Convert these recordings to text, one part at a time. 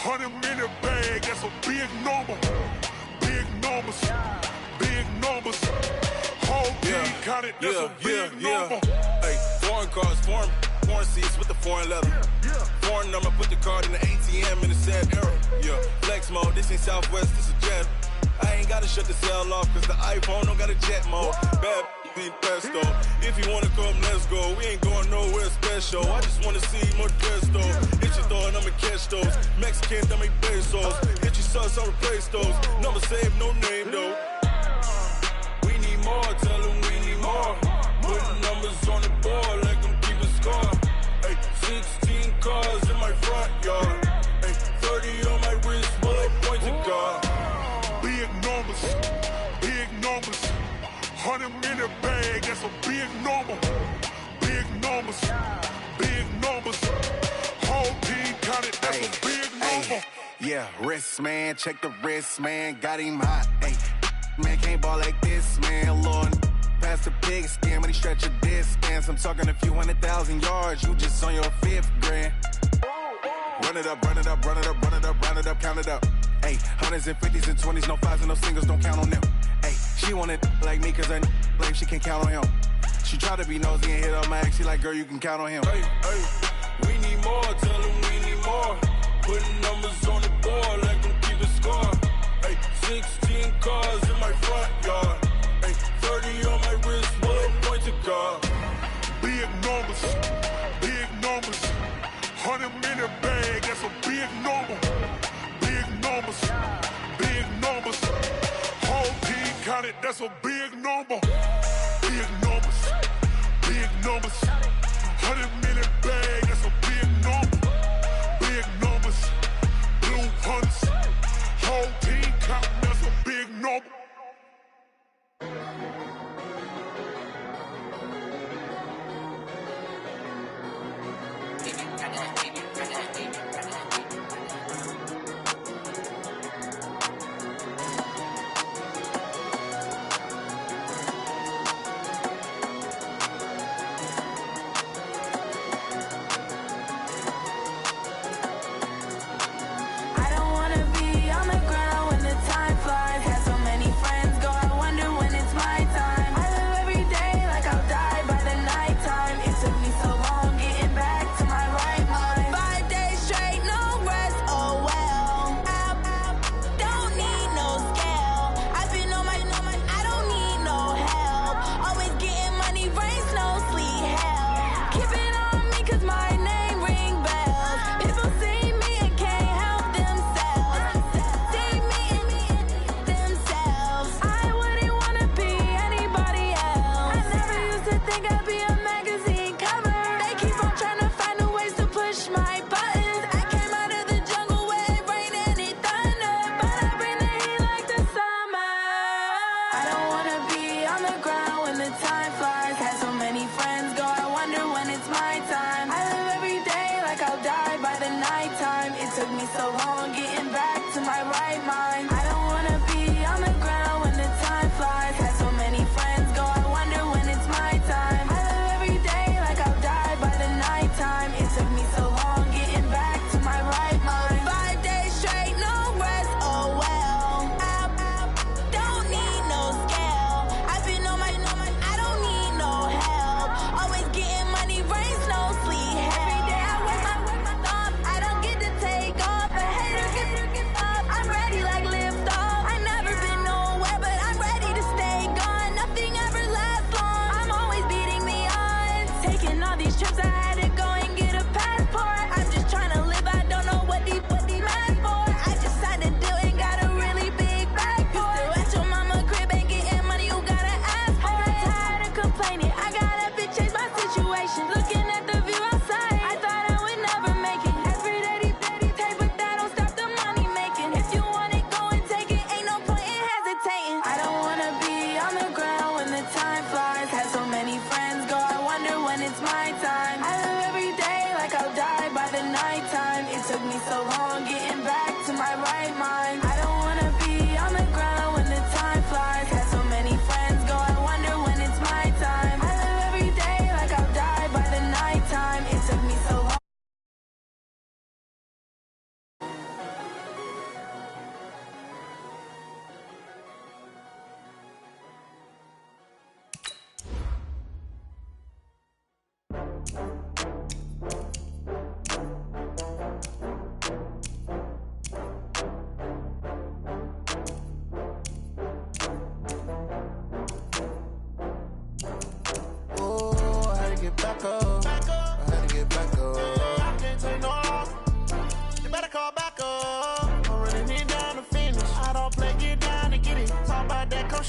100-minute bag, that's a big number. Big numbers, big numbers. Whole team counted, that's a big number. Hey, foreign cars, foreign seats with the foreign leather. Foreign number, put the card in the ATM in the sad era. Flex mode, this ain't Southwest, this is Jet. I ain't gotta shut the cell off, cause the iPhone don't got a jet mode. Bad be pesto. If you wanna come, let's go. We ain't going nowhere special. I just wanna see more Modesto. Hit your thought, I'ma catch those. Mexican, that make pesos. Hit your sus, I'll replace those. Number saved, no name though. We need more, tell them we need more. Putting numbers on the board like I'm keeping score. Hey, 16 cars in my front yard. Hey, 30 on my wrist, while I point to God. Big numbers, big numbers. 100-minute bag, that's a big number. Big numbers, big numbers. Whole team counted, that's a big number. Yeah, wrist man, check the wrist man, got him hot. Ay, man can't ball like this, man. Lord, past the pig skin when he stretch a distance. I'm talking a few 100,000 yards, you just on your 5th grand. Run it up, run it up, run it up, run it up, run it up, count it up. Ay, 100s and 50s and 20s, no 5s and no singles, don't count on them. Ay, she want it like me, cause her blame she can't count on him. She try to be nosy and hit up my ex, she like, girl, you can count on him. Hey, we need more, tell them we need more. Putting numbers on the board like I'm keeping score. Hey, 16 cars in my front yard. Hey, 30 on my wrist, while I point to God. Big numbers, big numbers. 100-minute bag, that's a big number. Big numbers, big numbers. Whole team counted, that's a big number. Big numbers, big numbers. 100-minute bag, that's a big number. Big numbers, blue hunts. Whole team counting, that's a big number.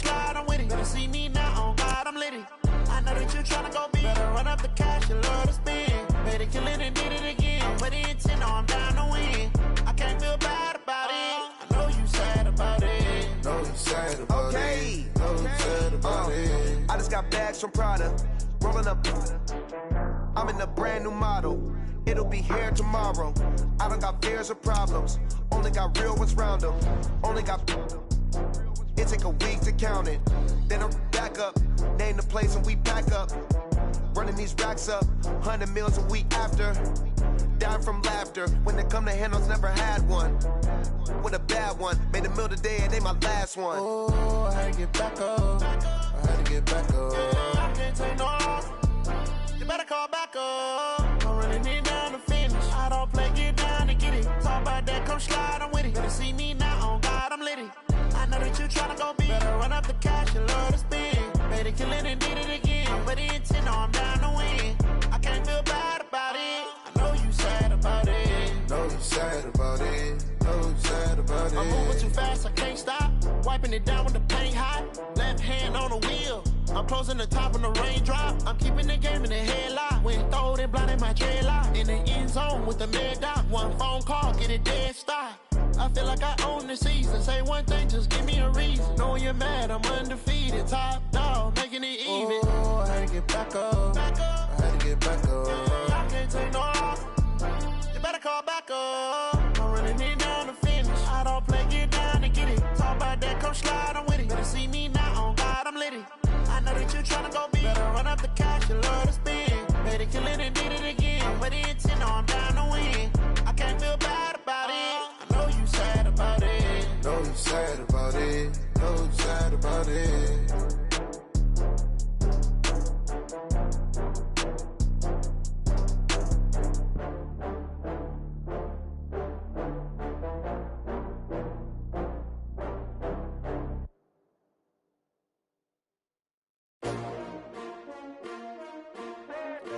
slide, I'm with it. Better see me now, on God, I'm litty. I know that you tryna go big. Better run up the cash, you love to spend. Better kill it and did it again. Put the intent, no, I'm down to win. I can't feel bad about it. I know you sad about it. Know you sad about it. Know you sad about it. I just got bags from Prada. Rolling up. I'm in a brand new model. It'll be here tomorrow. I don't got fears or problems. Only got real ones round them. Only got. It take a week to count it. Then I'm back up. Name the place and we pack up. Running these racks up. 100 meals a week after. Dying from laughter. When they come to handles, never had one. With a bad one. Made a meal today and they my last one. Oh, I had to get back up. I had to get back up. I can't take no loss. You better call back up. I'm running it down to finish. I don't play, get down to get it. Talk about that, come slide, I'm with it. Better see me now, on God, I'm litty. I know that you tryna go big. Better run up the cash, you love to spend. Better kill it and did it again. But the intent, no, I'm down to win. I can't feel bad about it. I know you sad about it. Know you sad about it. Know you sad about it. I'm moving too fast, I can't stop. Wiping it down with the paint hot. Left hand on the wheel. I'm closing the top when the raindrop. I'm keeping the game in the headlock. When throwed and blinded my dreadlock. In the end zone with the mad dot. One phone call, get it dead stop. I feel like I own the season. Say one thing, just give me a reason. Knowing you're mad, I'm undefeated. Top dog, making it even. Oh, I had to get back up. I had to get back up. I can't take no loss. You better call back up. I'm running it down to finish. I don't play, get down to get it. Talk about that, come slide, I'm with it. Better see me now, on God, I'm litty. I know that you tryna go big. Better run up the cash, you love to spend. Better kill it and did it again. But the intent, no, I'm down to win. I can't feel bad about it. I know you sad about it. Know you sad about it. Know you sad about it.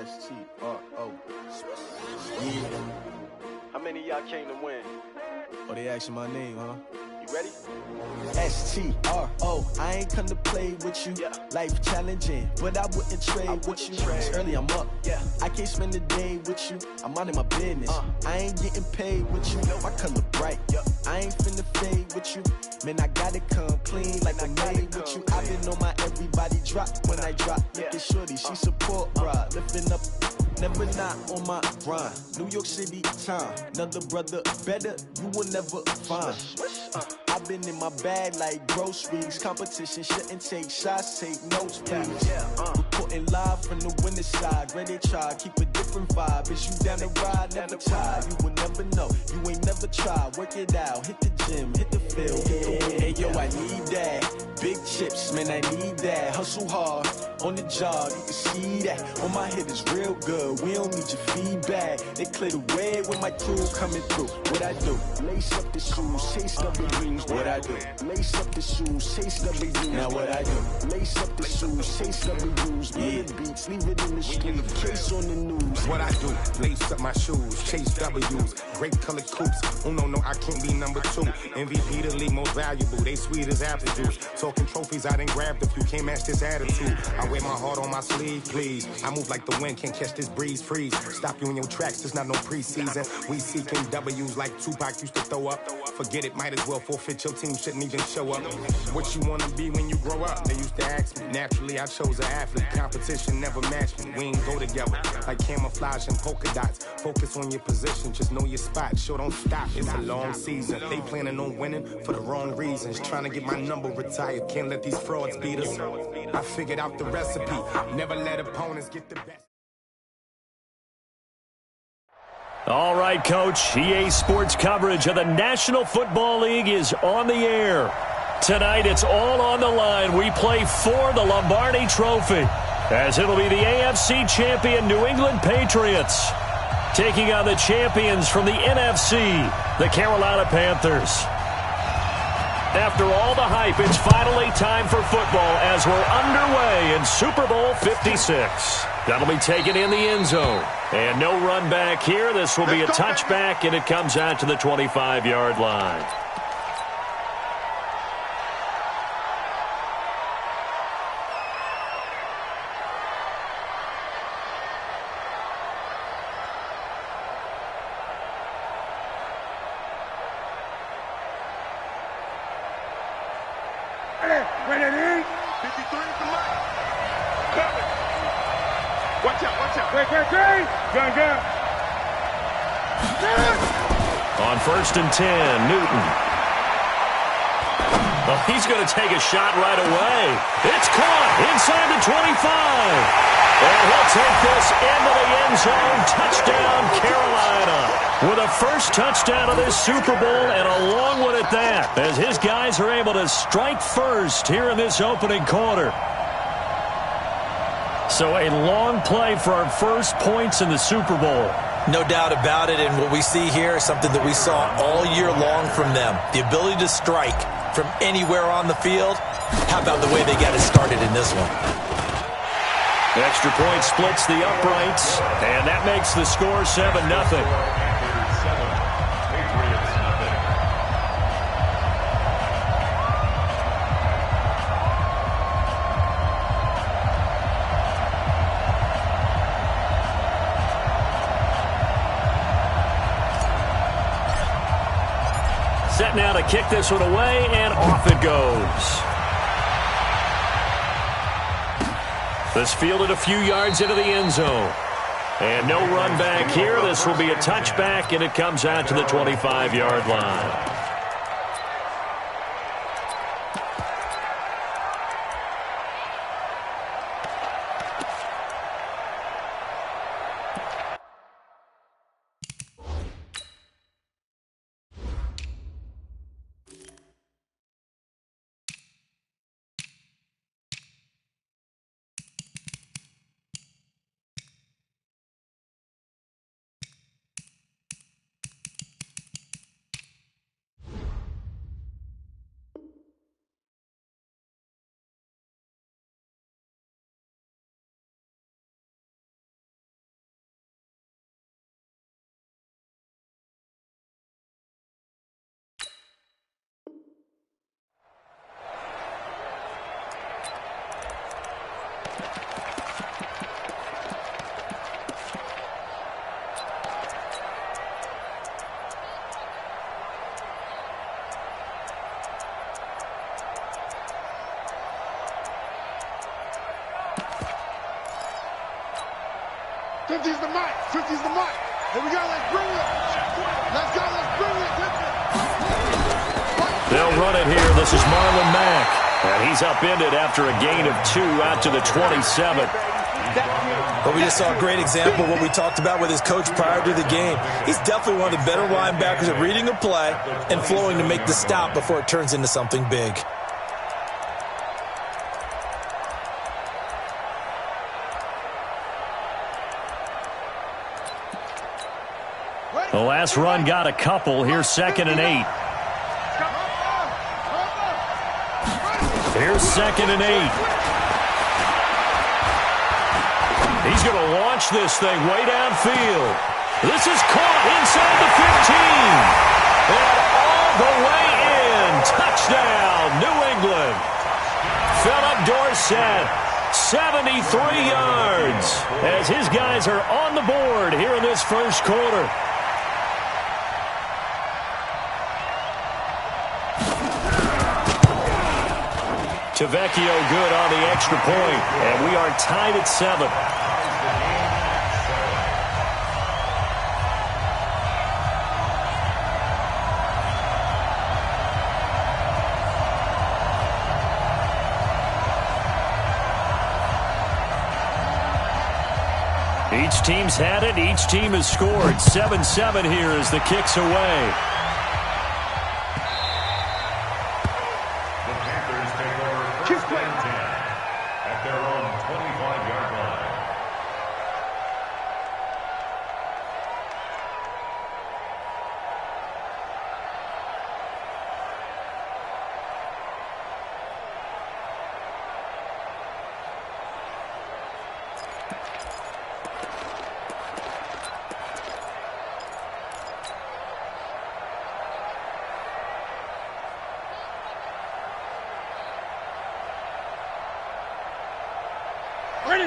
STRO. Yeah. How many of y'all came to win? Oh, they asking my name, huh? You ready? STRO. I ain't come to play with you. Yeah. Life challenging, but I wouldn't trade with you. It's early, I'm up. Yeah. I can't spend the day with you. I'm minding my business. I ain't getting paid with you. My color bright. I ain't finna fade with you. Man, I gotta come clean like I made with you. I've been on my everybody drop when I drop. Look at shorty, she support ride. Lifting up, never not on my grind. New York City time. Another brother better, you will never find. I've been in my bag like groceries. Competition shouldn't take shots, take notes, please. Reporting live from the winter side. Ready to try, keep a different vibe. Is you down the ride, never tired. You will never know, you ain't never tried. Work it out, hit the gym, hit the field, hit the win. Hey yo, I need that. Big chips, man, I need that. Hustle hard, on the job, you can see that. On my head is real good, we don't need your feedback. They clear the way when my crew coming through. What I do? Lace up the shoes, chase W's. What I do? Lace up the shoes, chase W's. Now what I do? Lace up the shoes, chase W's. Yeah, beats, leave it in the street, case on the news. What I do? Lace up my shoes, chase W's. Great colored coops. Oh no, I can't be number 2. MVP the league most valuable. They sweet as apple juice. Talking trophies, I done grabbed a few. Can't match this attitude. I wear my heart on my sleeve, please. I move like the wind, can't catch this breeze. Freeze. Stop you in your tracks. There's not no preseason. We seeking W's like Tupac used to throw up. Forget it, might as well forfeit. Your team shouldn't even show up. What you wanna be when you grow up? They used to ask me. Naturally, I chose an athlete. Competition never matched me. We ain't go together like camouflage and polka dots. Focus on your position, just know your spot. Sure, don't stop. It's a long season. They planning on winning for the wrong reasons. Trying to get my number retired. Can't let these frauds beat us. I figured out the recipe. Never let opponents get the best. All right, Coach. EA Sports coverage of the National Football League is on the air. Tonight, it's all on the line. We play for the Lombardi Trophy, as it'll be the AFC champion New England Patriots taking on the champions from the NFC, the Carolina Panthers. After all the hype, it's finally time for football as we're underway in Super Bowl 56. That'll be taken in the end zone. And no run back here. This will be a touchback, and it comes out to the 25-yard line. Ready? 53 at the line. Coming. Watch out. Wait. Gun. On 1st and 10, Newton. Well, he's going to take a shot right away. It's caught inside the 25. And he'll take this into the end zone. Touchdown, Carolina. With a first touchdown of this Super Bowl and a long one at that, as his guys are able to strike first here in this opening quarter. So a long play for our first points in the Super Bowl. No doubt about it, and what we see here is something that we saw all year long from them. The ability to strike from anywhere on the field. How about the way they got it started in this one? Extra point splits the uprights, and that makes the score 7-0. Set now to kick this one away, and off it goes. This fielded a few yards into the end zone. And no run back here. This will be a touchback, and it comes out to the 25-yard line. Fifty's the mark. Here we go. Let's bring it. Let's bring it. They'll run it here. This is Marlon Mack. And he's upended after a gain of 2 out to the 27. But we just saw a great example of what we talked about with his coach prior to the game. He's definitely one of the better linebackers at reading a play and flowing to make the stop before it turns into something big. The last run got a couple. Here's 2nd and 8. Here's 2nd and 8. He's going to launch this thing way downfield. This is caught inside the 15. And all the way in. Touchdown, New England. Philip Dorsett, 73 yards, as his guys are on the board here in this first quarter. Tavecchio good on the extra point, and we are tied at 7. Each team's had it. Each team has scored. 7-7 here as the kick's away.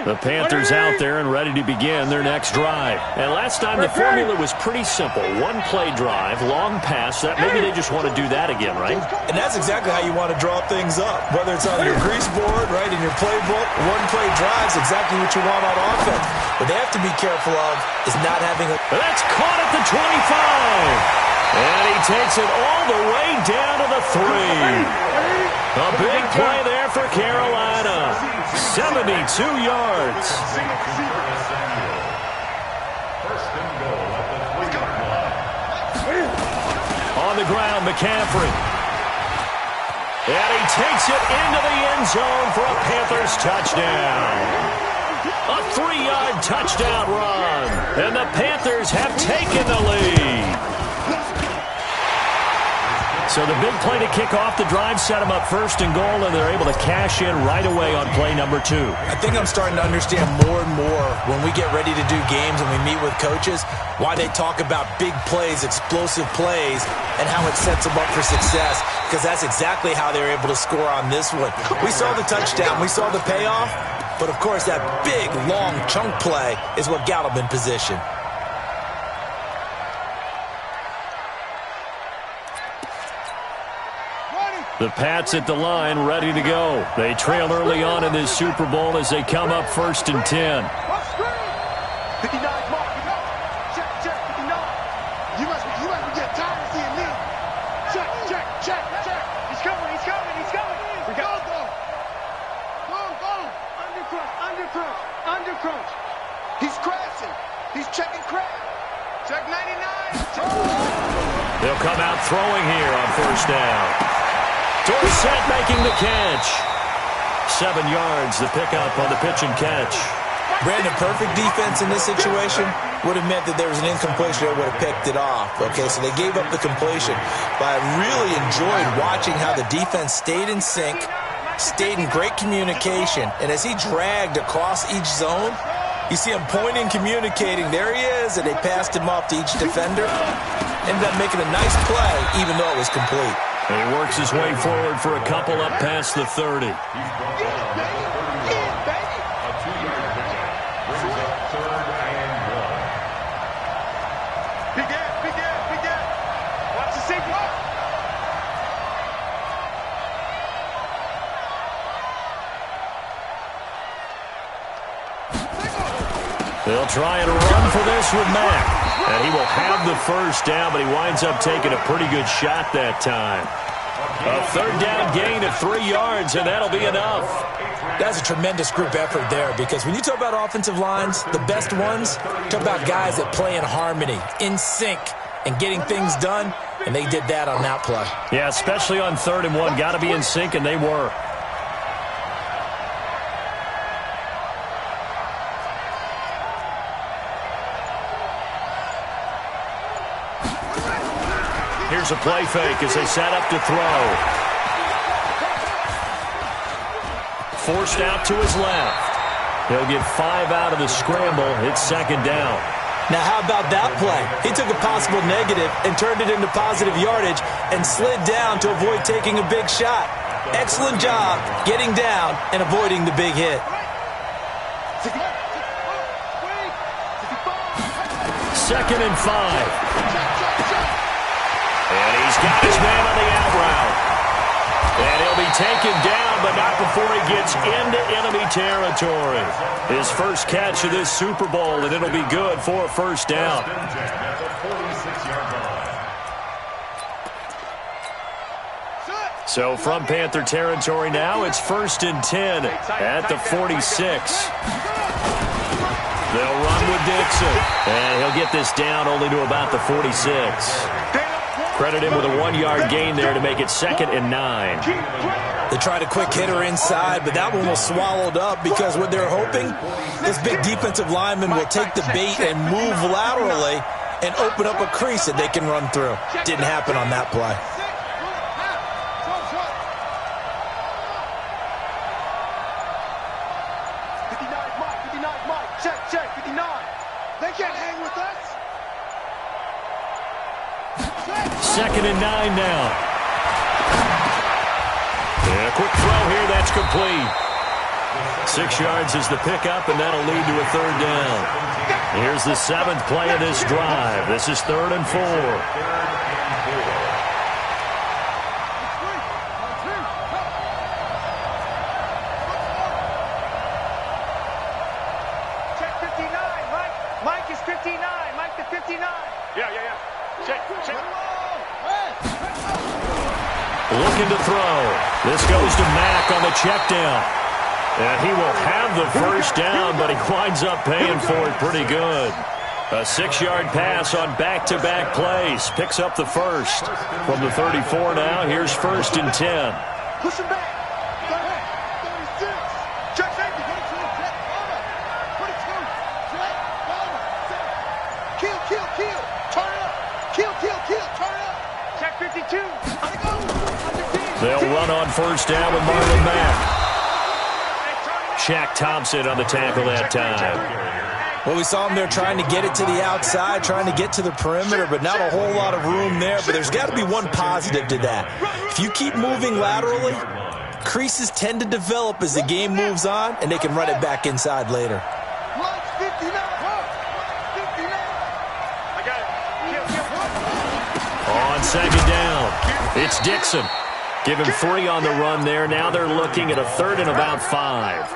The Panthers out there and ready to begin their next drive. And last time the formula was pretty simple. One-play drive, long pass. Maybe they just want to do that again, right? And that's exactly how you want to draw things up. Whether it's on your grease board, right, in your playbook, one-play drives exactly what you want on offense. What they have to be careful of is not having a... That's caught at the 25. And he takes it all the way down to the 3. A big play there for Carolina. 72 yards. On the ground, McCaffrey. And he takes it into the end zone for a Panthers touchdown. A 3-yard touchdown run. And the Panthers have taken the lead. So the big play to kick off the drive set them up first and goal, and they're able to cash in right away on play number 2. I think I'm starting to understand more and more when we get ready to do games and we meet with coaches why they talk about big plays, explosive plays, and how it sets them up for success, because that's exactly how they're able to score on this one. We saw the touchdown. We saw the payoff. But, of course, that big, long chunk play is what got them in position. The Pats at the line, ready to go. They trail early on in this Super Bowl as they come up 1st and 10. 59, mark. Check, 59. You must be getting tired of seeing me. Check. He's coming. We got go. Under crunch. He's crashing. He's checking crash. Check 99. They'll come out throwing here on 1st down. Dorsett making the catch. 7 yards, the pickup on the pitch and catch. Brandon, perfect defense in this situation would have meant that there was an incompletion that would have picked it off. Okay, so they gave up the completion. But I really enjoyed watching how the defense stayed in sync, stayed in great communication, and as he dragged across each zone, you see him pointing, communicating. There he is, and they passed him off to each defender. Ended up making a nice play, even though it was complete. And he works his way forward for a couple up past the 30. They'll try and run for this with Mack. And he will have the 1st down, but he winds up taking a pretty good shot that time. A 3rd down gain of 3 yards, and that'll be enough. That's a tremendous group effort there, because when you talk about offensive lines, the best ones, talk about guys that play in harmony, in sync, and getting things done, and they did that on that play. Yeah, especially on 3rd and 1. Got to be in sync, and they were. Here's a play fake as they set up to throw. Forced out to his left. He'll get 5 out of the scramble. It's 2nd down. Now, how about that play? He took a possible negative and turned it into positive yardage and slid down to avoid taking a big shot. Excellent job getting down and avoiding the big hit. 2nd and 5. And he's got his man on the out route. And he'll be taken down, but not before he gets into enemy territory. His first catch of this Super Bowl, and it'll be good for a 1st down. So from Panther territory now, it's 1st and 10 at the 46. They'll run with Dixon. And he'll get this down only to about the 46. Credit him with a 1-yard gain there to make it 2nd and 9. They tried a quick hitter inside, but that one was swallowed up because what they're hoping, this big defensive lineman will take the bait and move laterally and open up a crease that they can run through. Didn't happen on that play. Check, 59. They can't hang with us. 2nd and 9 now. And a quick throw here, that's complete. 6 yards is the pickup, and that'll lead to a third down. Here's the 7th play of this drive. This is 3rd and 4. Check 59, Mike. Mike is 59. Mike to 59. Yeah. Check. Looking to throw. This goes to Mack on the check down. And he will have the first down, but he winds up paying for it pretty good. A 6-yard pass on back-to-back plays. Picks up the first. From the 34 now, here's 1st and 10. Push him back. 36. Check safety. 22. Kill. Turn up. Kill. Turn up. Check 52. They'll run on 1st down with Marlon Mack. Shaq Thompson on the tackle that time. Well, we saw him there trying to get it to the outside, trying to get to the perimeter, but not a whole lot of room there. But there's got to be one positive to that. If you keep moving laterally, creases tend to develop as the game moves on, and they can run it back inside later. On 2nd down, it's Dixon. Give him 3 on the run there. Now they're looking at a 3rd and about 5.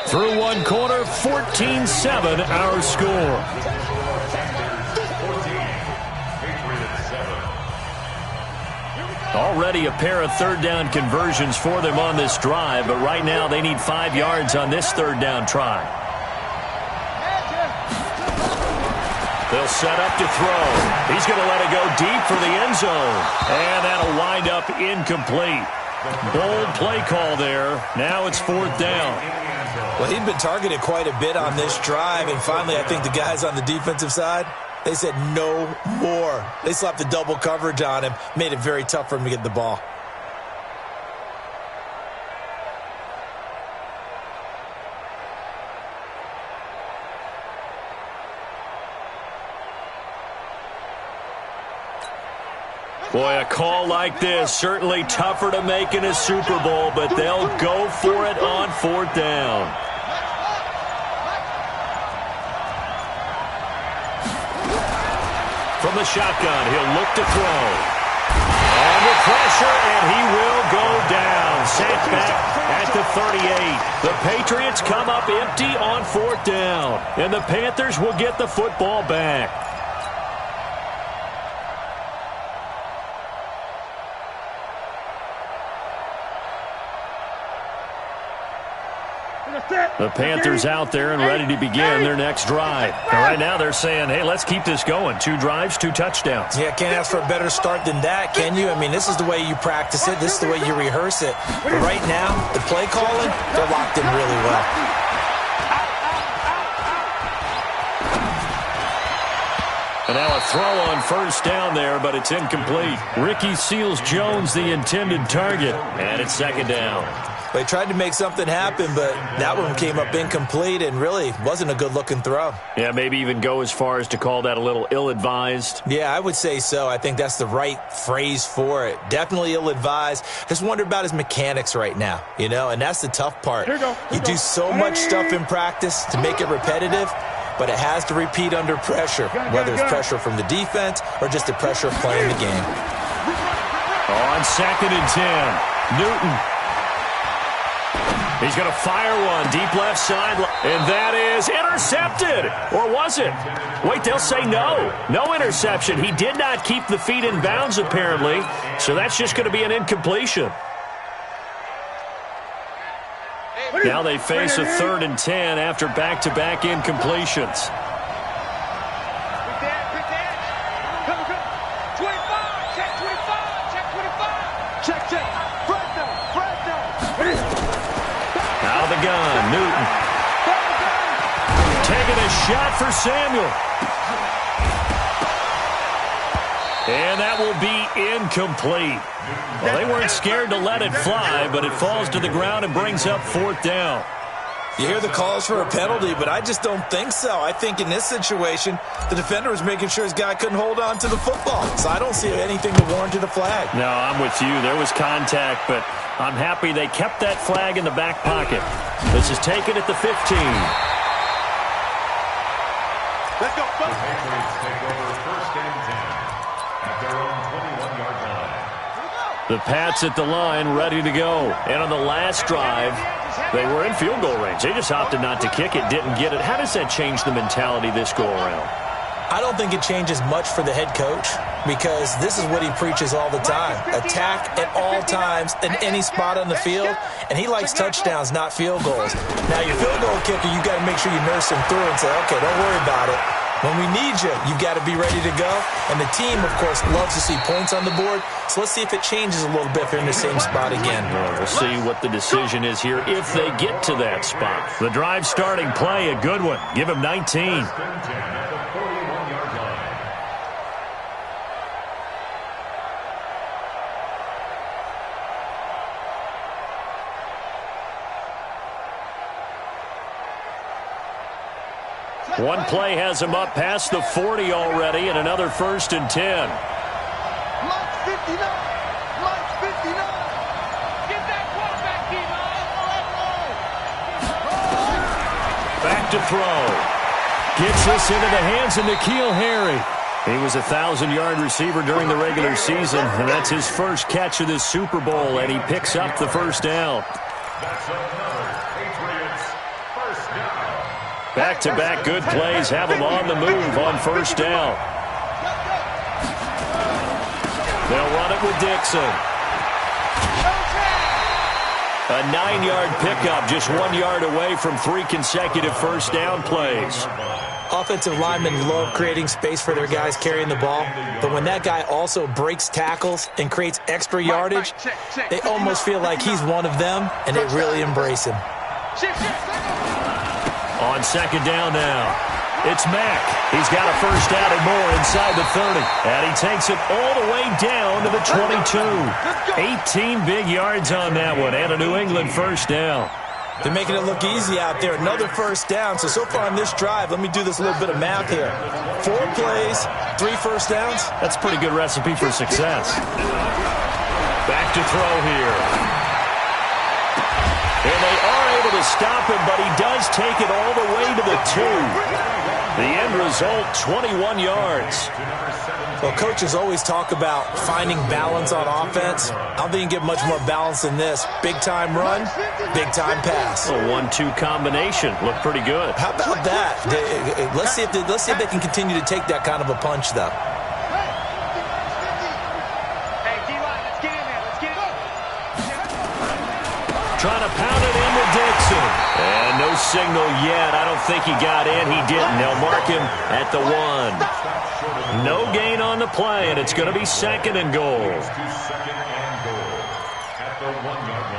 Through one quarter, 14-7 our score. Already a pair of 3rd down conversions for them on this drive, but right now they need 5 yards on this 3rd down try. They'll set up to throw. He's going to let it go deep for the end zone. And that'll wind up incomplete. Bold play call there. Now it's 4th down. Well, he'd been targeted quite a bit on this drive, and finally I think the guys on the defensive side, they said no more. They slapped the double coverage on him, made it very tough for him to get the ball. Boy, a call like this, certainly tougher to make in a Super Bowl, but they'll go for it on 4th down. From the shotgun, he'll look to throw. Under pressure, and he will go down. Sent back at the 38. The Patriots come up empty on 4th down, and the Panthers will get the football back. The Panthers out there and ready to begin their next drive. And right now they're saying, hey, let's keep this going. 2 drives, 2 touchdowns. Yeah, can't ask for a better start than that, can you? I mean, this is the way you practice it. This is the way you rehearse it. But right now, the play calling, they're locked in really well. And now a throw on 1st down there, but it's incomplete. Ricky Seals-Jones, the intended target. And it's 2nd down. They tried to make something happen, but that one came up incomplete and really wasn't a good-looking throw. Yeah, maybe even go as far as to call that a little ill-advised. Yeah, I would say so. I think that's the right phrase for it. Definitely ill-advised. Just wonder about his mechanics right now, you know, and that's the tough part. You do so much stuff in practice to make it repetitive, but it has to repeat under pressure, whether it's pressure from the defense or just the pressure of playing the game. On 2nd and 10, Newton. He's going to fire one deep left side, and that is intercepted. Or was it? Wait, they'll say no. No interception. He did not keep the feet in bounds, apparently, so that's just going to be an incompletion. Now they face a 3rd and 10 after back-to-back incompletions. Out of the gun, Newton. Taking a shot for Samuel. And that will be incomplete. Well, they weren't scared to let it fly, but it falls to the ground and brings up 4th down. You hear the calls for a penalty, but I just don't think so. I think in this situation, the defender was making sure his guy couldn't hold on to the football. So I don't see anything to warrant a flag. No, I'm with you. There was contact, but I'm happy they kept that flag in the back pocket. This is taken at the 15. Let's go. The Patriots take over 1st and 10 at their own 21-yard line. The Pats at the line, ready to go. And on the last drive, they were in field goal range. They just opted not to kick it, didn't get it. How does that change the mentality this go-around? I don't think it changes much for the head coach because this is what he preaches all the time. Attack at all times in any spot on the field, and he likes touchdowns, not field goals. Now, your field goal kicker, you've got to make sure you nurse him through and say, okay, don't worry about it. When we need you, you've got to be ready to go. And the team, of course, loves to see points on the board. So let's see if it changes a little bit if they're in the same spot again. Well, we'll see what the decision is here if they get to that spot. The drive starting play, a good one. Give him 19. 1st and 10 at the 41-yard line. One play has him up past the 40 already, and another 1st and 10. Mike 59. Mike 59. Get that quarterback, Back to throw. Gets this into the hands of N'Keal Harry. He was a 1,000-yard receiver during the regular season, and that's his first catch of this Super Bowl, and he picks up the 1st down. That's another Patriots 1st down. Back-to-back good plays have him on the move on 1st down. They'll run it with Dixon. A 9-yard pickup, just 1 yard away from 3 consecutive 1st down plays. Offensive linemen love creating space for their guys carrying the ball, but when that guy also breaks tackles and creates extra yardage, they almost feel like he's one of them, and they really embrace him. On 2nd down now, it's Mack. He's got a 1st down and more inside the 30. And he takes it all the way down to the 22. 18 big yards on that one, and a New England 1st down. They're making it look easy out there. Another 1st down. So far on this drive, let me do this little bit of math here. 4 plays, 3 1st downs. That's a pretty good recipe for success. Back to throw here. And they are able to stop him, but he does take it all the way to the 2. The end result, 21 yards. Well, coaches always talk about finding balance on offense. I don't think you can get much more balance than this. Big-time run, big-time pass. A 1-2 combination. Looked pretty good. How about that? Let's see if they can continue to take that kind of a punch, though. Trying to pound it in with Dixon. And no signal yet. I don't think he got in. He didn't. They'll mark him at the 1. No gain on the play, and it's going to be 2nd and goal. Second and goal at the 1-yard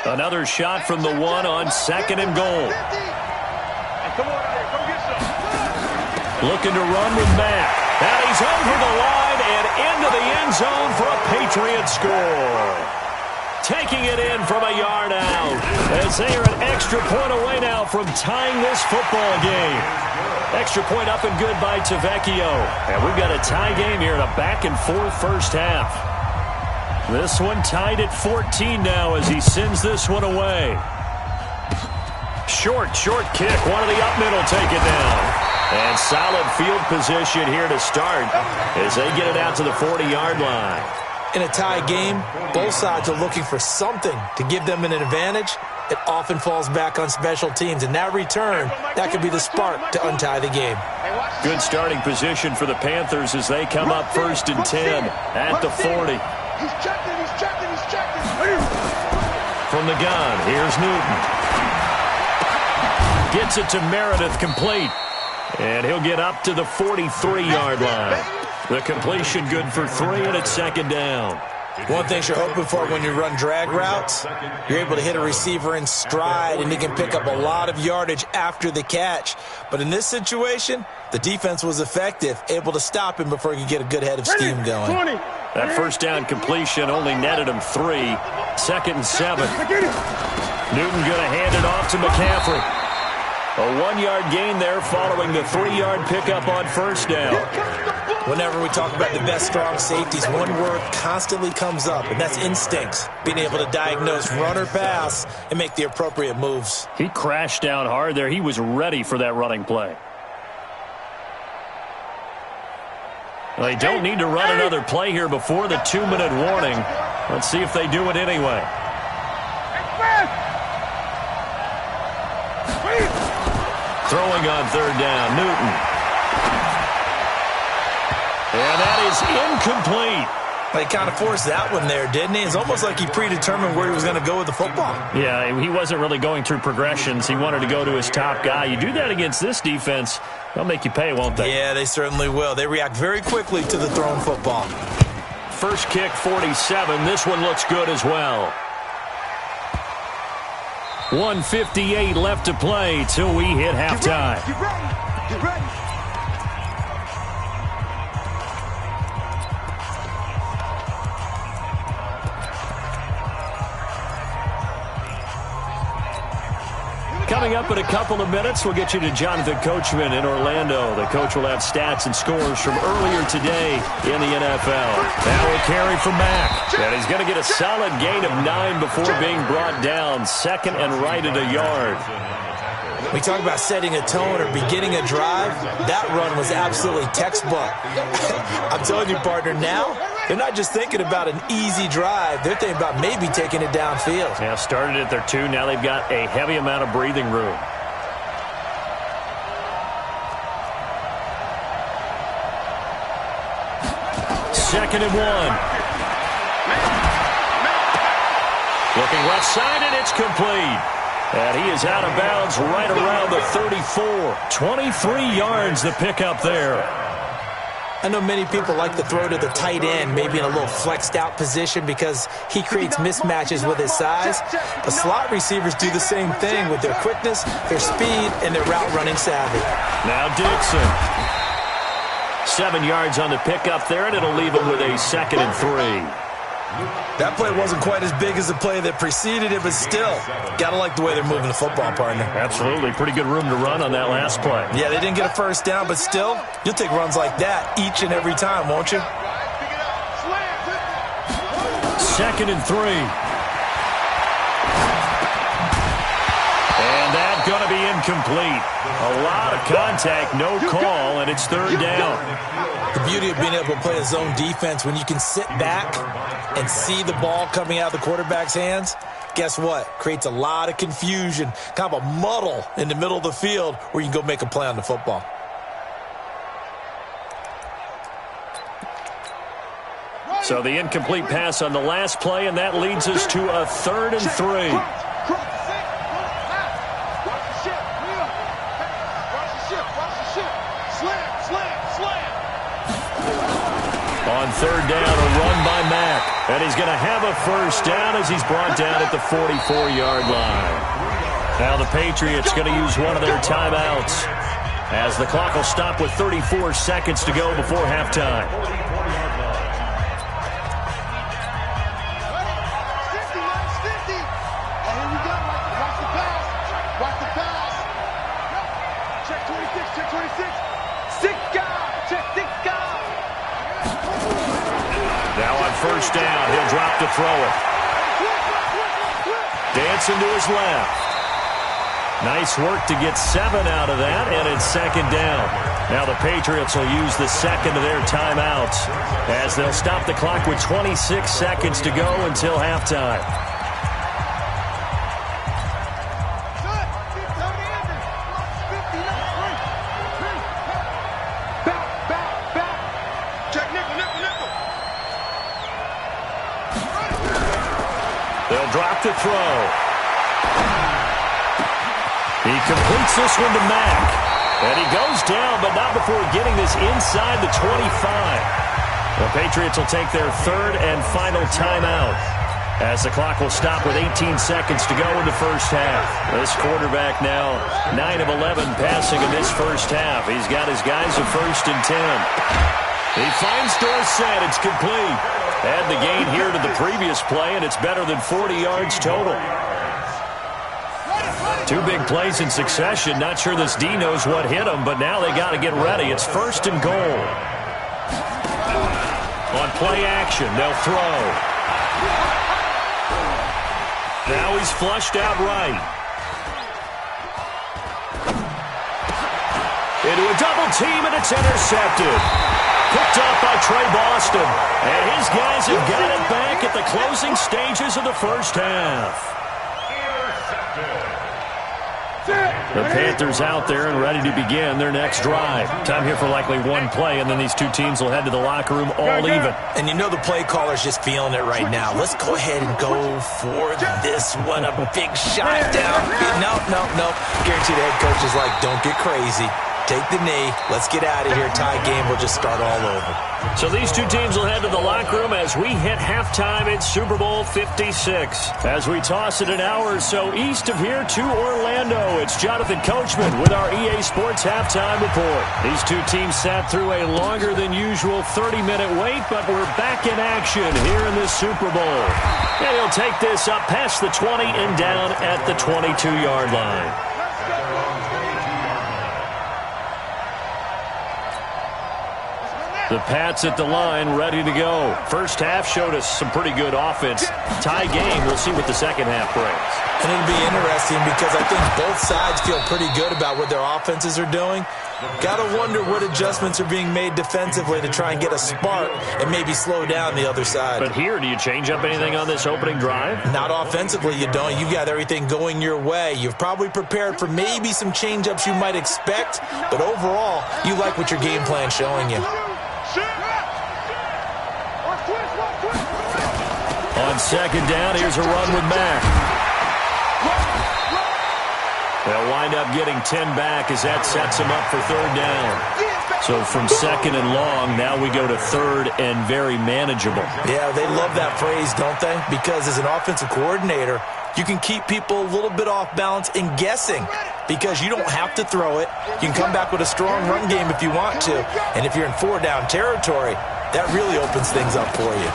line. Another shot from the 1 on 2nd and goal. Looking to run with Mack. And he's over the line and into the end zone for a Patriot score. Taking it in from a yard out as they are an extra point away now from tying this football game. Extra point up and good by Tavecchio. And we've got a tie game here in a back-and-forth 1st half. This one tied at 14 now as he sends this one away. Short kick. One of the up middle take it down. And solid field position here to start as they get it out to the 40-yard line. In a tie game, both sides are looking for something to give them an advantage. It often falls back on special teams. And that return, that could be the spark to untie the game. Good starting position for the Panthers as they come up 1st and 10 at the 40. He's checking. From the gun, here's Newton. Gets it to Meredith, complete. And he'll get up to the 43-yard line. The completion good for 3, and it's 2nd down. One thing you're hoping for when you run drag routes, you're able to hit a receiver in stride, and he can pick up a lot of yardage after the catch. But in this situation, the defense was effective, able to stop him before he could get a good head of steam going. That 1st down completion only netted him 3. 2nd and 7. Newton going to hand it off to McCaffrey. A 1-yard gain there following the 3-yard pickup on 1st down. Whenever we talk about the best strong safeties, one word constantly comes up, and that's instincts. Being able to diagnose run or pass and make the appropriate moves. He crashed down hard there. He was ready for that running play. Well, they don't need to run another play here before the 2-minute warning. Let's see if they do it anyway. Throwing on 3rd down, Newton. And that is incomplete. He kind of forced that one there, didn't he? It's almost like he predetermined where he was going to go with the football. Yeah, he wasn't really going through progressions. He wanted to go to his top guy. You do that against this defense, they'll make you pay, won't they? Yeah, they certainly will. They react very quickly to the thrown football. First kick, 47. This one looks good as well. 1:58 left to play till we hit halftime. Get ready. Get ready. Coming up in a couple of minutes, we'll get you to Jonathan Coachman in Orlando. The coach will have stats and scores from earlier today in the NFL. Now a carry from Mack. And he's going to get a solid gain of 9 before being brought down. 2nd and right at a yard. We talk about setting a tone or beginning a drive. That run was absolutely textbook. I'm telling you, partner, now they're not just thinking about an easy drive. They're thinking about maybe taking it downfield. Yeah, started at their 2. Now they've got a heavy amount of breathing room. Second and 1. Looking left side, and it's complete. And he is out of bounds right around the 34. 23 yards the pickup there. I know many people like to throw to the tight end, maybe in a little flexed out position because he creates mismatches with his size. The slot receivers do the same thing with their quickness, their speed, and their route running savvy. Now Dixon. 7 yards on the pickup there, and it'll leave him with a 2nd and 3. That play wasn't quite as big as the play that preceded it, but still, got to like the way they're moving the football, partner. Absolutely. Pretty good room to run on that last play. Yeah, they didn't get a first down, but still, you'll take runs like that each and every time, won't you? 2nd and 3. And that's going to be incomplete. A lot of contact, no call, and it's 3rd down. The beauty of being able to play a zone defense, when you can sit back and see the ball coming out of the quarterback's hands, guess what? Creates a lot of confusion, kind of a muddle in the middle of the field where you can go make a play on the football. So the incomplete pass on the last play, and that leads us to a 3rd and 3. On 3rd down, a run by Mack. And he's going to have a first down as he's brought down at the 44-yard line. Now the Patriots going to use one of their timeouts as the clock will stop with 34 seconds to go before halftime. Now on first down, he'll drop to throw it. Dancing to his left. Nice work to get 7 out of that, and it's 2nd down. Now the Patriots will use the 2nd of their timeouts as they'll stop the clock with 26 seconds to go until halftime. They'll drop to throw. He completes this one to Mack. And he goes down, but not before getting this inside the 25. The Patriots will take their 3rd and final timeout as the clock will stop with 18 seconds to go in the first half. This quarterback now 9 of 11 passing in this first half. He's got his guys at 1st and 10. He finds Dorsett. It's complete. Add the gain here to the previous play, and it's better than 40 yards total. 2 big plays in succession. Not sure this D knows what hit him, but now they got to get ready. It's 1st and goal. On play action, they'll throw. Now he's flushed out right. Into a double team, and it's intercepted. Picked up by Trey Boston. And his guys have got it back at the closing stages of the first half. The Panthers out there and ready to begin their next drive. Time here for likely one play, and then these two teams will head to the locker room all even. And you know the play caller's just feeling it right now. Let's go ahead and go for this one. A big shot down. No. Guarantee the head coach is like, don't get crazy. Take the knee. Let's get out of here. Tie game. We'll just start all over. So these two teams will head to the locker room as we hit halftime at Super Bowl 56. As we toss it an hour or so east of here to Orlando, it's Jonathan Coachman with our EA Sports Halftime Report. These two teams sat through a longer than usual 30-minute wait, but we're back in action here in the Super Bowl. And he'll take this up past the 20 and down at the 22-yard line. The Pats at the line, ready to go. First half showed us some pretty good offense. Tie game, we'll see what the second half brings. And it'll be interesting because I think both sides feel pretty good about what their offenses are doing. Got to wonder what adjustments are being made defensively to try and get a spark and maybe slow down the other side. But here, do you change up anything on this opening drive? Not offensively, you don't. You've got everything going your way. You've probably prepared for maybe some change-ups you might expect, but overall, you like what your game plan's showing you. On second down, here's a run with Mack. They'll wind up getting 10 back as that sets them up for third down. So from second and long, now we go to third and very manageable. Yeah, they love that phrase, don't they? Because as an offensive coordinator, you can keep people a little bit off balance and guessing because you don't have to throw it. You can come back with a strong run game if you want to. And if you're in four-down territory, that really opens things up for you.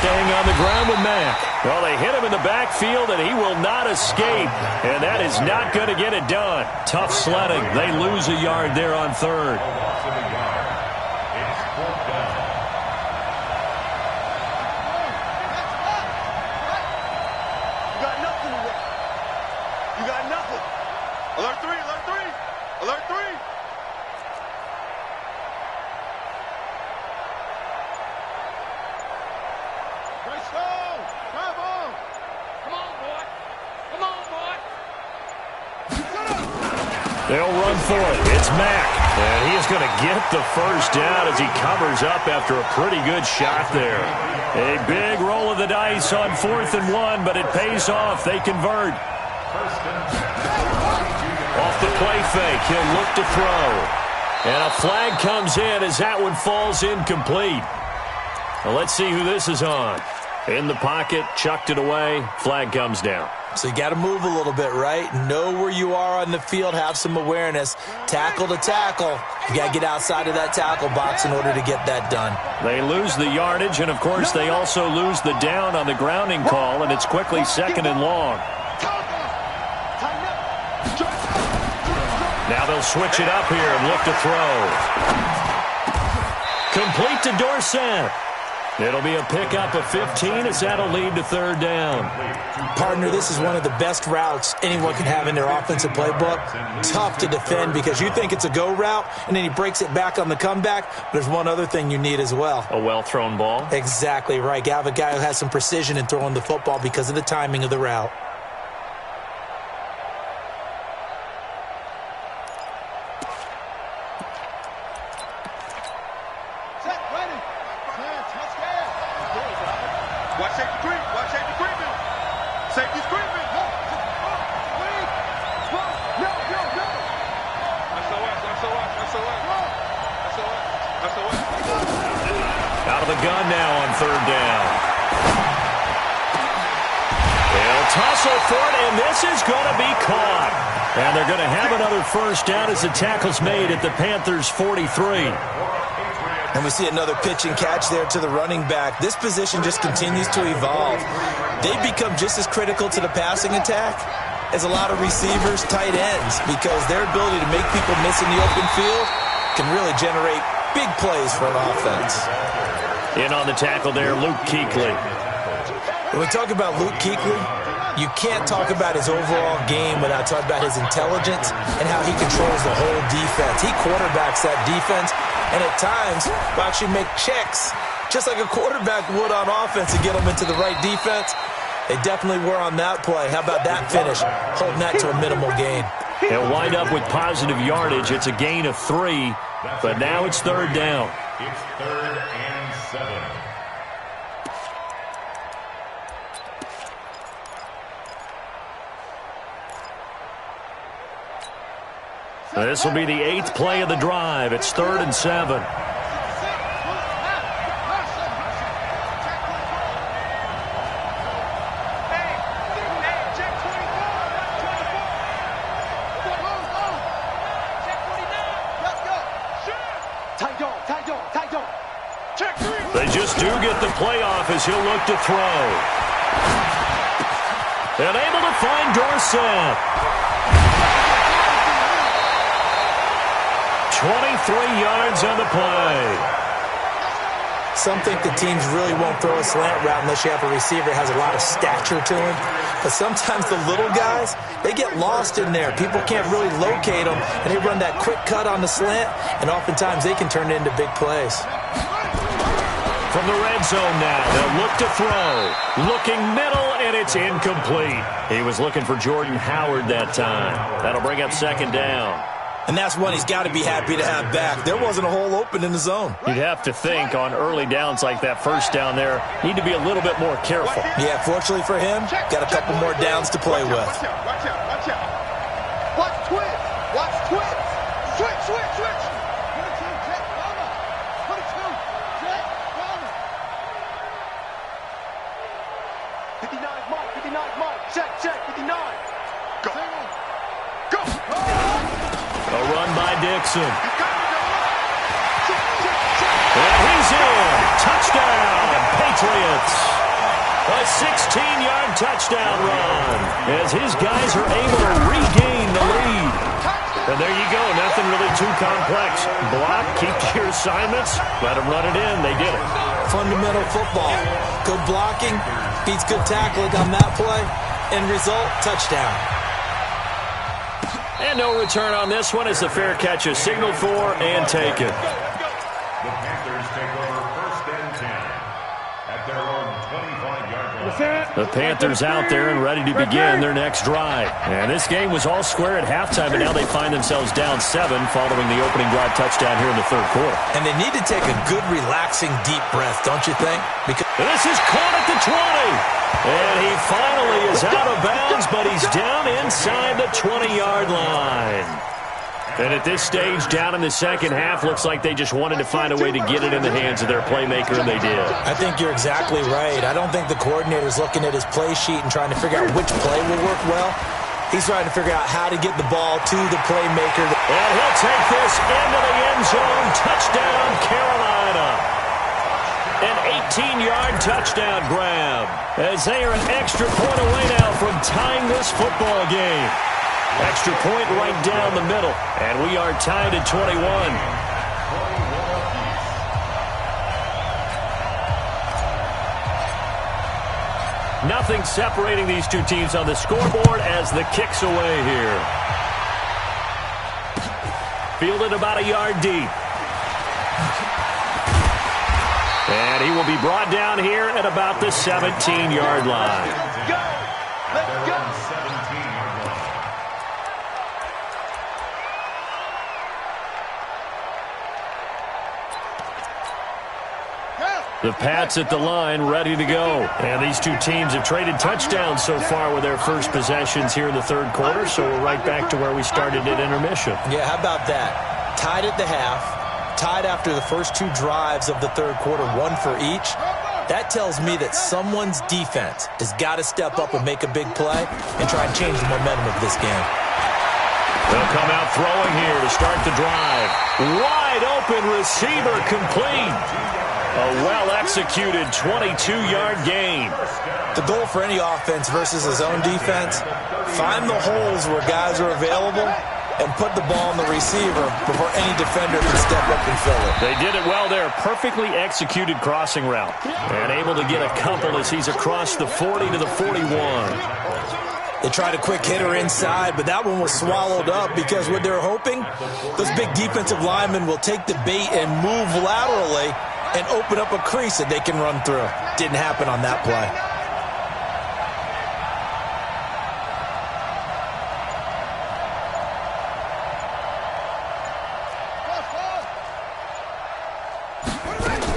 Staying on the ground with Mack. Well, they hit him in the backfield, and he will not escape. And that is not going to get it done. Tough sledding. They lose a yard there on third. They'll run for it. It's Mack. And he is going to get the first down as he covers up after a pretty good shot there. A big roll of the dice on 4th and 1, but it pays off. They convert. Off the play fake, he'll look to throw. And a flag comes in as that one falls incomplete. Well, let's see who this is on. In the pocket, chucked it away. Flag comes down. So you got to move a little bit, right? Know where you are on the field, have some awareness. Tackle to tackle. You got to get outside of that tackle box in order to get that done. They lose the yardage, and, of course, they also lose the down on the grounding call, and it's quickly second and long. Now they'll switch it up here and look to throw. Complete to Dorsett. It'll be a pickup of 15 as that'll lead to third down. Partner, this is one of the best routes anyone can have in their offensive playbook. Tough to defend because you think it's a go route, and then he breaks it back on the comeback. But there's one other thing you need as well. A well-thrown ball? Exactly right. You have a guy who has some precision in throwing the football because of the timing of the route. Out of the gun now on third down. They'll tussle for it, and this is going to be caught. And they're going to have another first down as the tackle's made at the Panthers' 43. And we see another pitch and catch there to the running back. This position just continues to evolve. They become just as critical to the passing attack as a lot of receivers, tight ends, because their ability to make people miss in the open field can really generate big plays for an offense. In on the tackle there, Luke Kuechly. When we talk about Luke Kuechly, you can't talk about his overall game without talking about his intelligence and how he controls the whole defense. He quarterbacks that defense, and at times will actually make checks, just like a quarterback would on offense, to get them into the right defense. They definitely were on that play. How about that finish, holding that to a minimal gain? They'll wind up with positive yardage. It's a gain of 3, but now it's third down. It's 3rd and 7. This will be the 8th play of the drive. It's 3rd and 7. They just do get the playoff as he'll look to throw. And able to find Dorsett. 23 yards on the play. Some think the teams really won't throw a slant route unless you have a receiver that has a lot of stature to him. But sometimes the little guys, they get lost in there. People can't really locate them, and they run that quick cut on the slant, and oftentimes they can turn it into big plays. From the red zone now, they'll look to throw. Looking middle, and it's incomplete. He was looking for Jordan Howard that time. That'll bring up 2nd down. And that's one he's got to be happy to have back. There wasn't a hole open in the zone. You'd have to think on early downs like that first down there, need to be a little bit more careful. Yeah, fortunately for him, got a couple more downs to play with. Watch out. Watch twist. Watch twist. Switch. Put it to Jack Palmer. Put it to Jack Palmer. 59 Mike. Check. 59. Go. A run by Dixon. And he's in. Touchdown, Patriots. A 16-yard touchdown run as his guys are able to regain the lead. And there you go. Nothing really too complex. Block, keep to your assignments, let them run it in. They did it. Fundamental football. Good blocking beats good tackling on that play. End result, touchdown. And no return on this one as the fair catch is signaled for and taken. The Panthers take over 1st and 10 at their own 25-yard line. The Panthers out there and ready to begin their next drive. And this game was all square at halftime, but now they find themselves down 7 following the opening drive touchdown here in the 3rd quarter. And they need to take a good, relaxing, deep breath, don't you think? Because this is caught at the 20. And he finally is out of bounds, but he's down inside the 20-yard line. And at this stage, down in the second half, looks like they just wanted to find a way to get it in the hands of their playmaker, and they did. I think you're exactly right. I don't think the coordinator's looking at his play sheet and trying to figure out which play will work well. He's trying to figure out how to get the ball to the playmaker. And he'll take this into the end zone. Touchdown, Carolina. An 18-yard touchdown grab as they are an extra point away now from tying this football game. Extra point right down the middle, and we are tied at 21. Nothing separating these two teams on the scoreboard as the kick's away here. Fielded about a yard deep. And he will be brought down here at about the 17-yard line. Let's go. The Pats at the line, ready to go. And these two teams have traded touchdowns so far with their first possessions here in the 3rd quarter, so we're right back to where we started at intermission. Yeah, how about that? Tied at the half, tied after the first 2 drives of the 3rd quarter, 1 for each. That tells me that someone's defense has got to step up and make a big play and try and change the momentum of this game. They'll come out throwing here to start the drive. Wide open receiver complete. A well-executed 22-yard gain. The goal for any offense versus his own defense, find the holes where guys are available and put the ball on the receiver before any defender can step up and fill it. They did it well there. Perfectly executed crossing route. And able to get a couple as he's across the 40 to the 41. They tried a quick hitter inside, but that one was swallowed up because what they're hoping, those big defensive linemen will take the bait and move laterally and open up a crease that they can run through. Didn't happen on that play.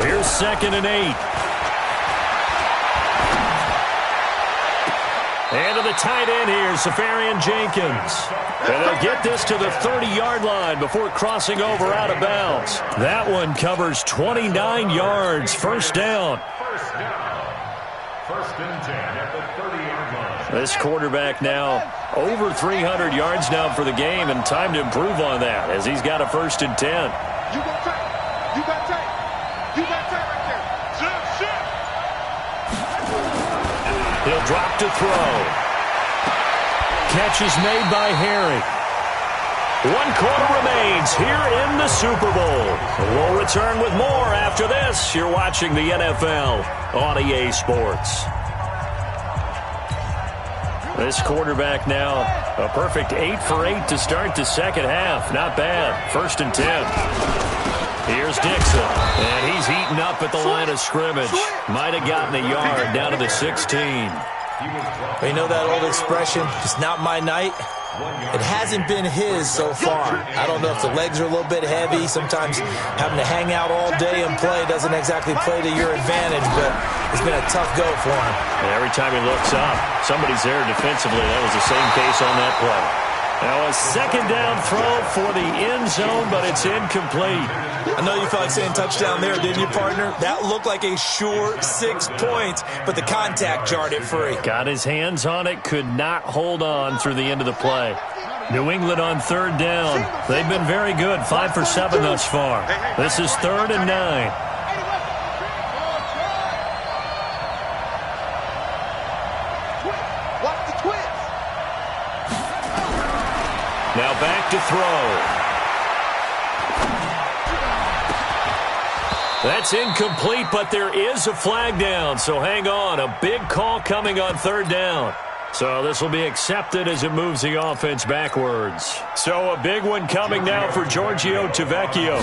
Here's 2nd and 8. And to the tight end here, Safarian Jenkins. And they'll get this to the 30-yard line before crossing over out of bounds. That one covers 29 yards. First down. First and 10 at the 30-yard line. This quarterback now over 300 yards now for the game, and time to improve on that as he's got a 1st and 10. You got tape. You got tape. You got tape right there. Shit. He'll drop to throw. Catch is made by Harry. 1 quarter remains here in the Super Bowl. We'll return with more after this. You're watching the NFL on EA Sports. This quarterback now a perfect 8 for 8 to start the second half. Not bad. 1st and 10. Here's Dixon, and he's heating up at the line of scrimmage. Might have gotten a yard down to the 16. You know that old expression, it's not my night? It hasn't been his so far. I don't know if the legs are a little bit heavy. Sometimes having to hang out all day and play doesn't exactly play to your advantage, but it's been a tough go for him. And every time he looks up, somebody's there defensively. That was the same case on that play. Now a 2nd down throw for the end zone, but it's incomplete. I know you felt like saying touchdown there, didn't you, partner? That looked like a sure 6 points, but the contact jarred it free. Got his hands on it, could not hold on through the end of the play. New England on 3rd down. They've been very good, 5 for 7 thus far. This is 3rd and 9. Now back to throw. That's incomplete, but there is a flag down, so hang on. A big call coming on 3rd down. So this will be accepted as it moves the offense backwards. So a big one coming now for Giorgio Tavecchio.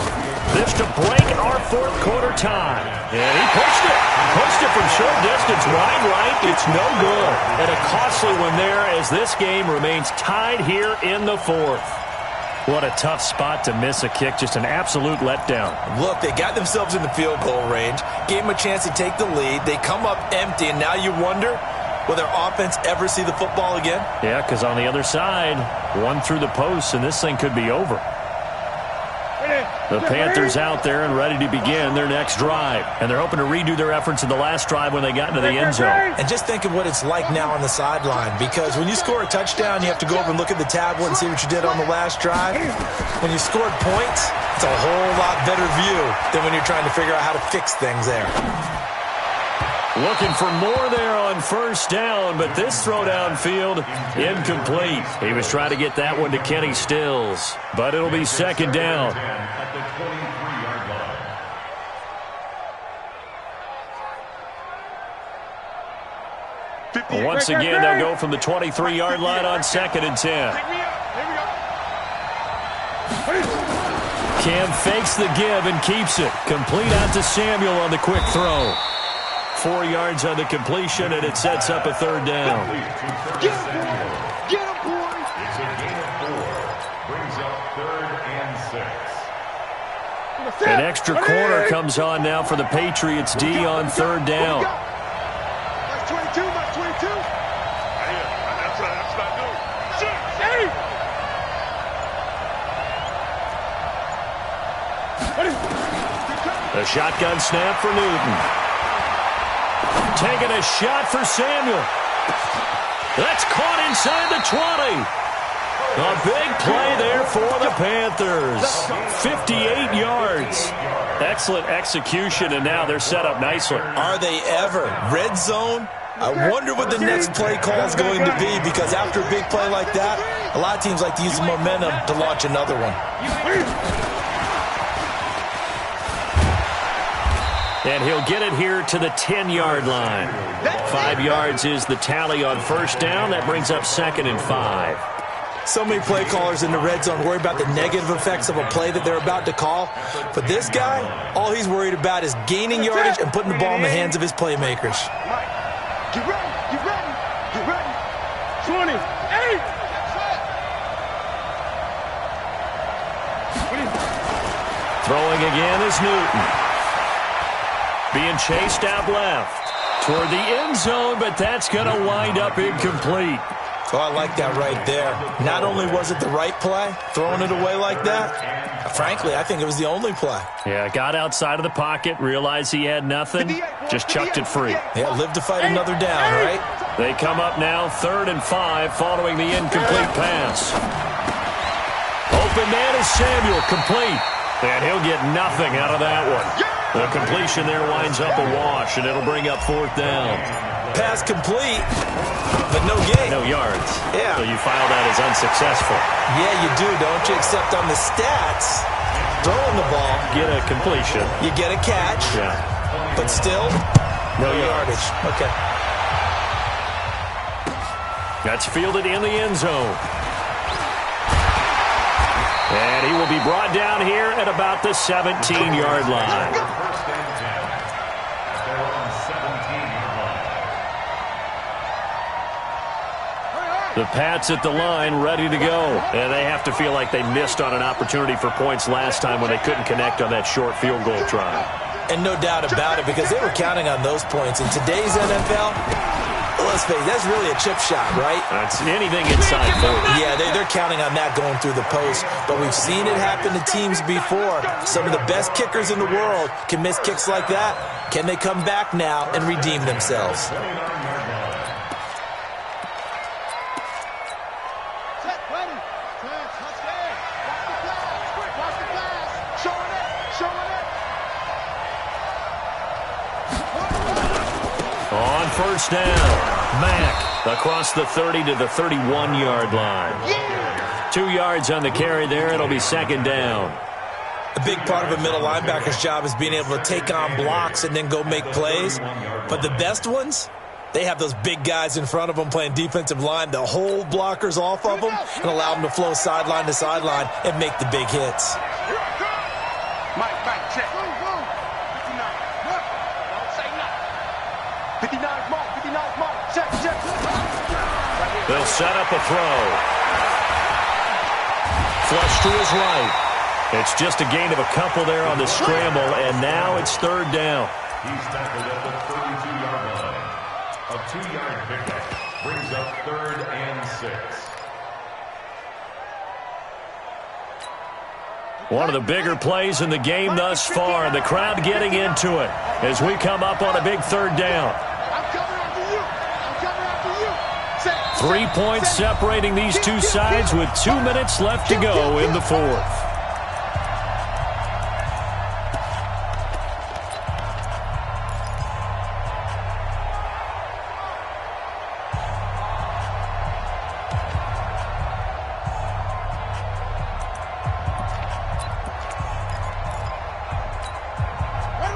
This to break our 4th quarter tie. And he pushed it. Pushed it from short distance, wide right. It's no good. And a costly one there as this game remains tied here in the 4th. What a tough spot to miss a kick. Just an absolute letdown. Look, they got themselves in the field goal range. Gave them a chance to take the lead. They come up empty, and now you wonder, will their offense ever see the football again? Yeah, because on the other side, one through the post, and this thing could be over. The Panthers out there and ready to begin their next drive. And they're hoping to redo their efforts in the last drive when they got into the end zone. And just think of what it's like now on the sideline. Because when you score a touchdown, you have to go over and look at the tablet and see what you did on the last drive. When you scored points, it's a whole lot better view than when you're trying to figure out how to fix things there. Looking for more there on 1st down, but this throw downfield, incomplete. He was trying to get that one to Kenny Stills, but it'll be 2nd down. At the 23-yard line. Once again, they'll go from the 23-yard line on 2nd and 10. Cam fakes the give and keeps it. Complete out to Samuel on the quick throw. 4 yards on the completion, and it sets up a 3rd down. Get him, boy! It's a gain of 4. Brings up 3rd and 6. An extra corner comes on now for the Patriots D on 3rd down. That's 22, that's 22. That's not good. 6, 8. A shotgun snap for Newton. Taking a shot for Samuel. That's caught inside the 20. A big play there for the Panthers. 58 yards. Excellent execution, and now they're set up nicely. Are they ever? Red zone, I wonder what the next play call is going to be, because after a big play like that, a lot of teams like to use the momentum to launch another one. And he'll get it here to the 10-yard line. 5 yards is the tally on first down. That brings up 2nd and 5. So many play callers in the red zone worry about the negative effects of a play that they're about to call. But this guy, all he's worried about is gaining yardage and putting the ball in the hands of his playmakers. Get ready, get ready, get ready. 28. Throwing again is Newton. Being chased out left toward the end zone, but that's going to wind up incomplete. Oh, I like that right there. Not only was it the right play, throwing it away like that, frankly, I think it was the only play. Yeah, got outside of the pocket, realized he had nothing, just chucked it free. Yeah, live to fight another down, right? They come up now 3rd and 5 following the incomplete pass. Open man is Samuel, complete. And he'll get nothing out of that one. The completion there winds up a wash, and it'll bring up 4th down. Pass complete, but no gain. No yards. Yeah. So you file that as unsuccessful. Yeah, you do, don't you? Except on the stats, throwing the ball. Get a completion. You get a catch. Yeah. But still, no yardage. Okay. That's fielded in the end zone. And he will be brought down here at about the 17-yard line. The Pats at the line, ready to go. And they have to feel like they missed on an opportunity for points last time when they couldn't connect on that short field goal try. And no doubt about it, because they were counting on those points. In today's NFL, let's face it, that's really a chip shot, right? That's anything inside 40. Yeah, they're counting on that going through the post. But we've seen it happen to teams before. Some of the best kickers in the world can miss kicks like that. Can they come back now and redeem themselves? On first down, Mack across the 30 to the 31-yard line. 2 yards on the carry there. It'll be 2nd down. A big part of a middle linebacker's job is being able to take on blocks and then go make plays. But the best ones, they have those big guys in front of them playing defensive line to hold blockers off of them and allow them to flow sideline to sideline and make the big hits. Mike, check. 59's mark, check. They'll set up a throw. Flush to his right. It's just a gain of a couple there on the scramble, and now it's 3rd down. He's tackled at the 32-yard line. A 2-yard pickup brings up 3rd and 6. One of the bigger plays in the game thus far, and the crowd getting into it as we come up on a big 3rd down. 3 points separating these two sides with 2 minutes left to go in the 4th.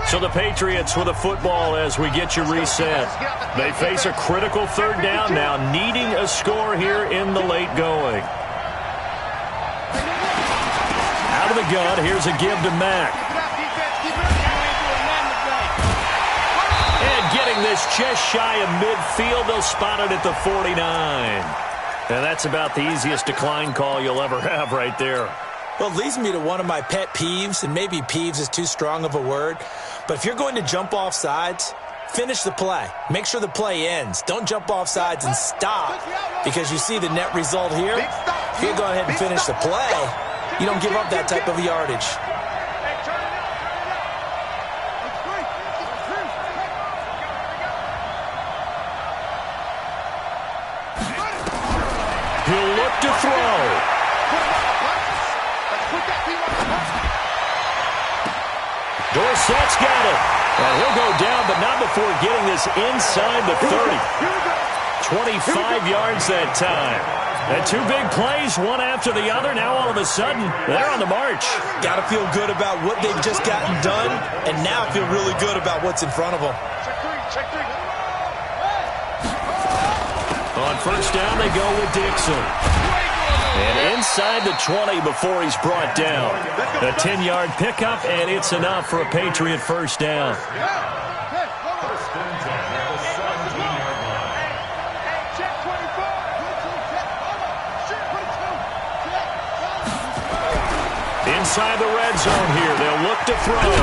So the Patriots with a football as we get you reset. They face a critical 3rd down now, needing a score here in the late going. Out of the gun, here's a give to Mack. And getting this just shy of midfield, they'll spot it at the 49. And that's about the easiest decline call you'll ever have right there. Well, it leads me to one of my pet peeves, and maybe peeves is too strong of a word, but if you're going to jump off sides, finish the play. Make sure the play ends. Don't jump off sides and stop, because you see the net result here. If you go ahead and finish the play, you don't give up that type of yardage. He'll look to throw. Dorsett's got it. And he'll go down, but not before getting this inside the 30. 25 yards that time. And two big plays, one after the other. Now all of a sudden, they're on the march. Got to feel good about what they've just gotten done, and now feel really good about what's in front of them. On first down, they go with Dixon. And inside the 20 before he's brought down. A 10-yard pickup, and it's enough for a Patriot first down. Inside the red zone here, they'll look to throw.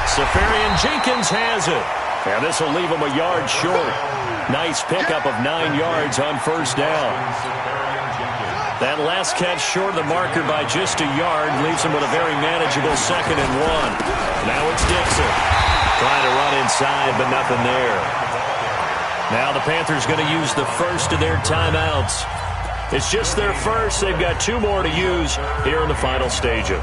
Safarian Jenkins has it. And this will leave him a yard short. Nice pickup of 9 yards on first down. That last catch short of the marker by just a yard leaves him with a very manageable 2nd and 1. Now it's Dixon. Trying to run inside, but nothing there. Now the Panthers going to use the first of their timeouts. It's just their first. They've got 2 more to use here in the final stages.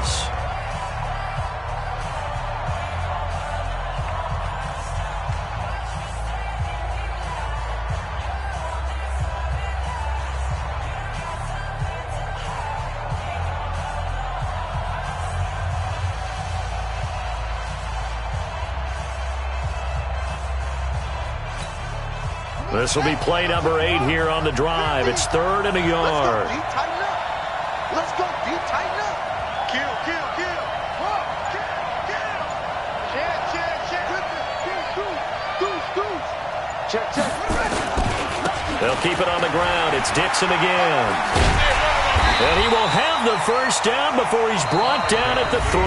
This will be play number 8 here on the drive. It's 3rd and a yard. Let's go, D, tighten up. Let's go, D, tighten up. Kill, kill, kill. Check, check. They'll keep it on the ground. It's Dixon again. And he will have the first down before he's brought down at the 3.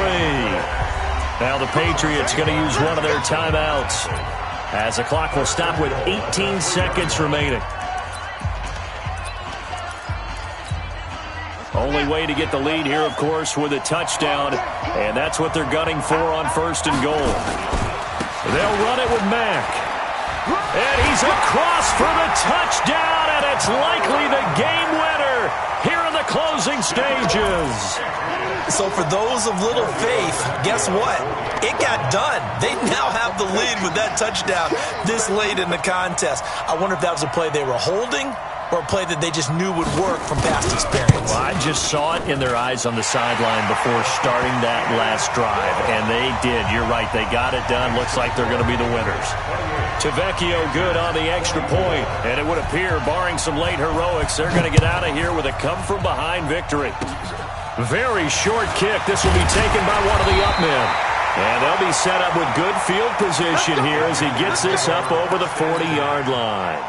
Now the Patriots going to use one of their timeouts, as the clock will stop with 18 seconds remaining. Only way to get the lead here, of course, with a touchdown, and that's what they're gunning for on 1st and goal. They'll run it with Mack. And he's across for the touchdown, and it's likely the game winner here in the closing stages. So for those of little faith, guess what? It got done. They now have the lead with that touchdown this late in the contest. I wonder if that was a play they were holding or a play that they just knew would work from past experience. Well, I just saw it in their eyes on the sideline before starting that last drive, and they did. You're right. They got it done. Looks like they're going to be the winners. Tavecchio good on the extra point, and it would appear, barring some late heroics, they're going to get out of here with a come-from-behind victory. Very short kick. This will be taken by one of the up men. And they'll be set up with good field position here as he gets this up over the 40-yard line.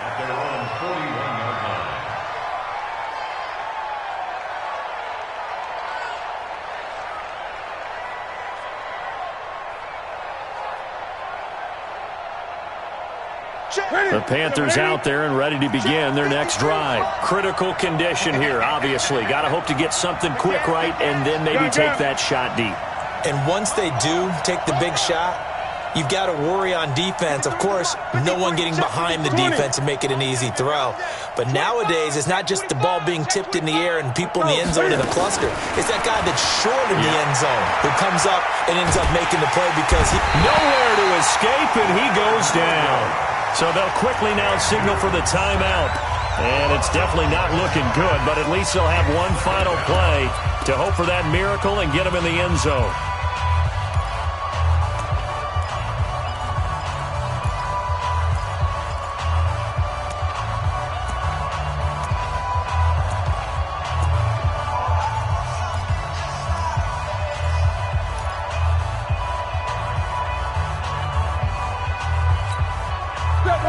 The Panthers out there and ready to begin their next drive. Critical condition here, obviously. Got to hope to get something quick right and then maybe take that shot deep. And once they do take the big shot, you've got to worry on defense. Of course, no one getting behind the defense and make it an easy throw. But nowadays, it's not just the ball being tipped in the air and people in the end zone in a cluster. It's that guy that's short in the end zone who comes up and ends up making the play because he... Nowhere to escape, and he goes down. So they'll quickly now signal for the timeout. And it's definitely not looking good, but at least they'll have one final play to hope for that miracle and get him in the end zone.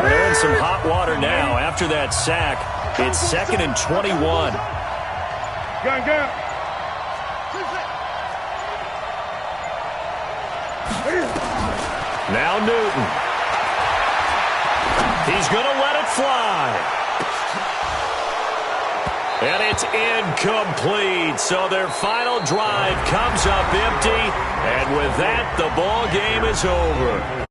They're in some hot water now. After that sack, it's 2nd and 21. Now Newton. He's going to let it fly. And it's incomplete. So their final drive comes up empty. And with that, the ball game is over.